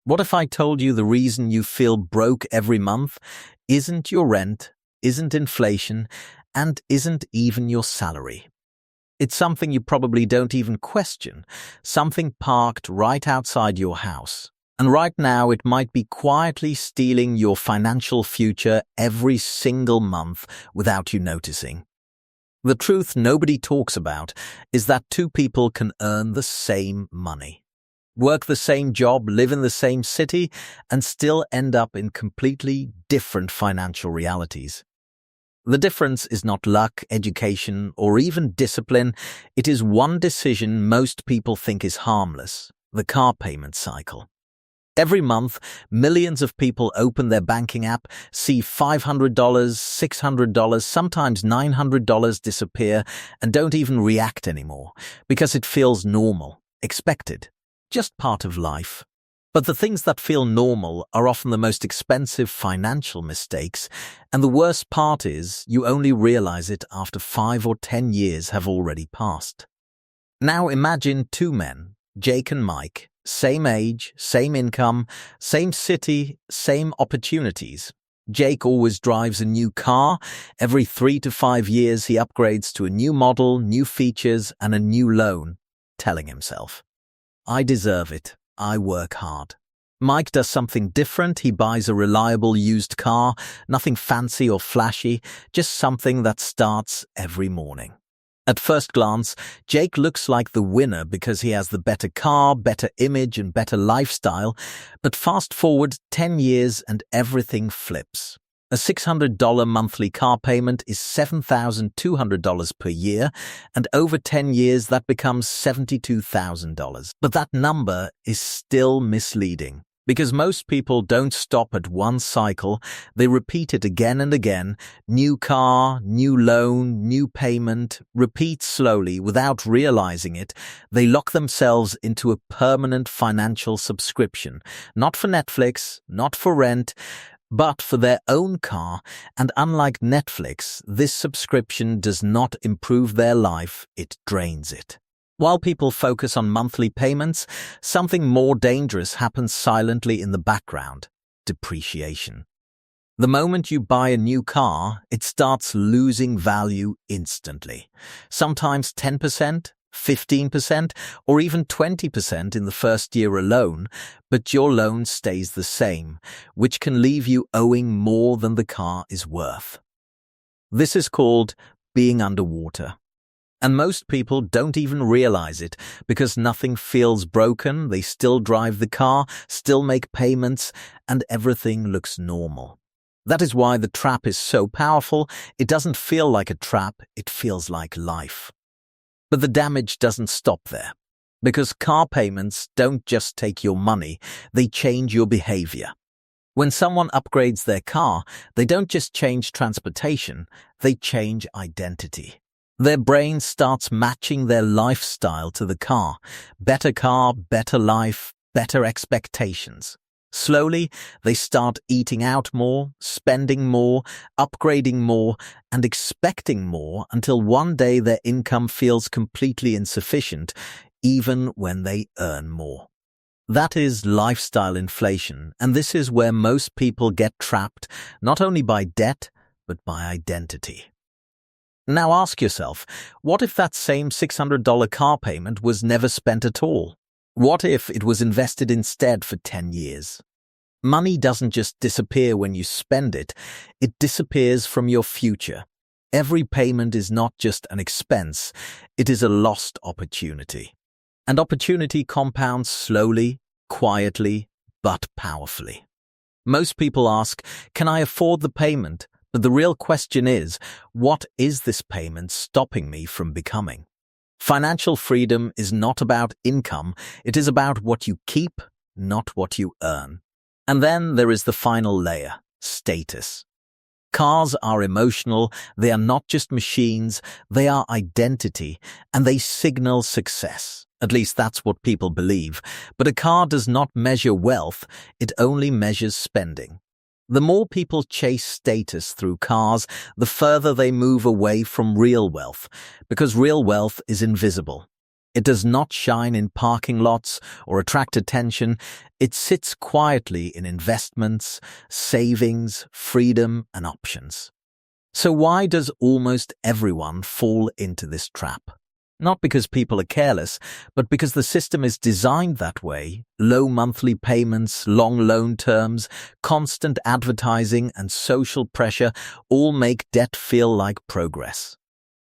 What if I told you the reason you feel broke every month isn't your rent, isn't inflation, and isn't even your salary? It's something you probably don't even question, something parked right outside your house. And right now it might be quietly stealing your financial future every single month without you noticing. The truth nobody talks about is that two people can earn the same money, work the same job, live in the same city, and still end up in completely different financial realities. The difference is not luck, education, or even discipline. It is one decision most people think is harmless: the car payment cycle. Every month, millions of people open their banking app, see $500, $600, sometimes $900 disappear, and don't even react anymore because it feels normal, expected, just part of life. But the things that feel normal are often the most expensive financial mistakes, and the worst part is you only realize it after 5 or 10 years have already passed. Now imagine two men, Jake and Mike, same age, same income, same city, same opportunities. Jake always drives a new car. Every 3 to 5 years he upgrades to a new model, new features, and a new loan, telling himself, "I deserve it. I work hard." Mike does something different. He buys a reliable used car, nothing fancy or flashy, just something that starts every morning. At first glance, Jake looks like the winner because he has the better car, better image, and better lifestyle, but fast forward 10 years and everything flips. A $600 monthly car payment is $7,200 per year, and over 10 years that becomes $72,000. But that number is still misleading, because most people don't stop at one cycle. They repeat it again and again: new car, new loan, new payment, repeat slowly without realizing it. They lock themselves into a permanent financial subscription, not for Netflix, not for rent, but for their own car. And unlike Netflix, this subscription does not improve their life, it drains it. While people focus on monthly payments, something more dangerous happens silently in the background: depreciation. The moment you buy a new car, it starts losing value instantly. Sometimes 10%, 15%, or even 20% in the first year alone, but your loan stays the same, which can leave you owing more than the car is worth. This is called being underwater. And most people don't even realize it because nothing feels broken. They still drive the car, still make payments, and everything looks normal. That is why the trap is so powerful. It doesn't feel like a trap, it feels like life. But the damage doesn't stop there, because car payments don't just take your money, they change your behavior. When someone upgrades their car, they don't just change transportation, they change identity. Their brain starts matching their lifestyle to the car: car, better life, better expectations. Slowly, they start eating out more, spending more, upgrading more, and expecting more until one day their income feels completely insufficient, even when they earn more. That is lifestyle inflation, and this is where most people get trapped, not only by debt, but by identity. Now ask yourself, what if that same $600 car payment was never spent at all? What if it was invested instead for 10 years? Money doesn't just disappear when you spend it, it disappears from your future. Every payment is not just an expense, it is a lost opportunity. And opportunity compounds slowly, quietly, but powerfully. Most people ask, can I afford the payment? But the real question is, what is this payment stopping me from becoming? Financial freedom is not about income, it is about what you keep, not what you earn. And then there is the final layer: status. Cars are emotional, they are not just machines, they are identity, and they signal success. At least that's what people believe. But a car does not measure wealth, it only measures spending. The more people chase status through cars, the further they move away from real wealth, because real wealth is invisible. It does not shine in parking lots or attract attention. It sits quietly in investments, savings, freedom, and options. So why does almost everyone fall into this trap? Not because people are careless, but because the system is designed that way. Low monthly payments, long loan terms, constant advertising, and social pressure all make debt feel like progress.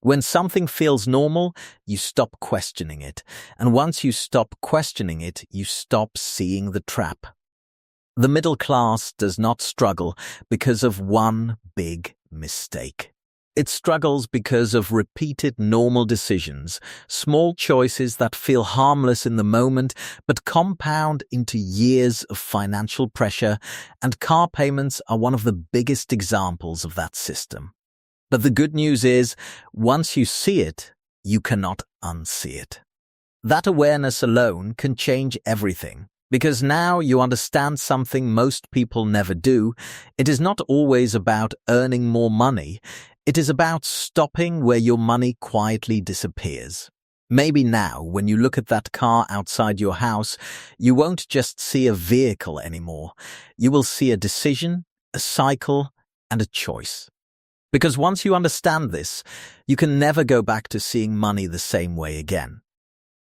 When something feels normal, you stop questioning it. And once you stop questioning it, you stop seeing the trap. The middle class does not struggle because of one big mistake. It struggles because of repeated normal decisions, small choices that feel harmless in the moment but compound into years of financial pressure, and car payments are one of the biggest examples of that system. But the good news is, once you see it, you cannot unsee it. That awareness alone can change everything. Because now you understand something most people never do. It is not always about earning more money. It is about stopping where your money quietly disappears. Maybe now, when you look at that car outside your house, you won't just see a vehicle anymore. You will see a decision, a cycle, and a choice. Because once you understand this, you can never go back to seeing money the same way again.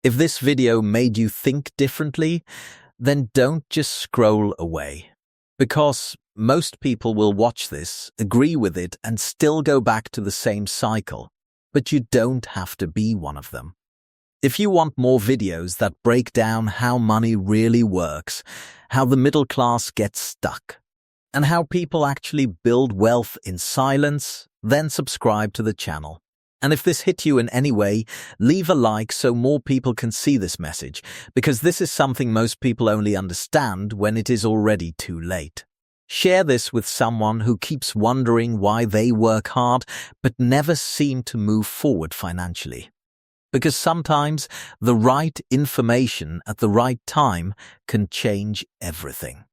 If this video made you think differently, then don't just scroll away. Because most people will watch this, agree with it, and still go back to the same cycle. But you don't have to be one of them. If you want more videos that break down how money really works, how the middle class gets stuck, and how people actually build wealth in silence, then subscribe to the channel. And if this hit you in any way, leave a like so more people can see this message, because this is something most people only understand when it is already too late. Share this with someone who keeps wondering why they work hard but never seem to move forward financially. Because sometimes the right information at the right time can change everything.